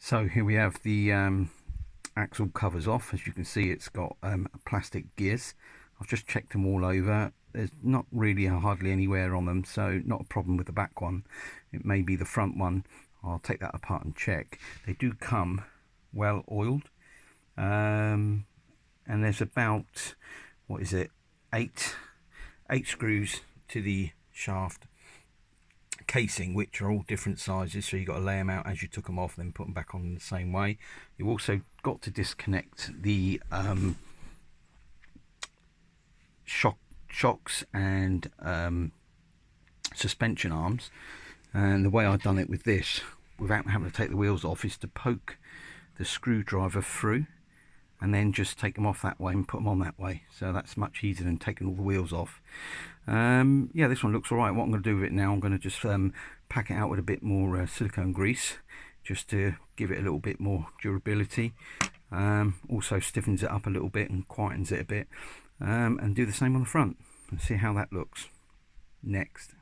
So here we have the axle covers off. As you can see, it's got plastic gears. I've just checked them all over. There's not really hardly any wear on them, so not a problem with the back one. It may be the front one. I'll take that apart and check. They do come well oiled, and there's about, what is it, eight screws to the shaft casing, which are all different sizes, so you've got to lay them out as you took them off, then put them back on in the same way. You've also got to disconnect the shocks and suspension arms, and the way I've done it with this without having to take the wheels off is to poke the screwdriver through and then just take them off that way and put them on that way. So that's much easier than taking all the wheels off. Yeah, this one looks alright. What I'm going to do with it now, I'm going to just pack it out with a bit more silicone grease, just to give it a little bit more durability. Also stiffens it up a little bit and quietens it a bit, and do the same on the front and see how that looks next.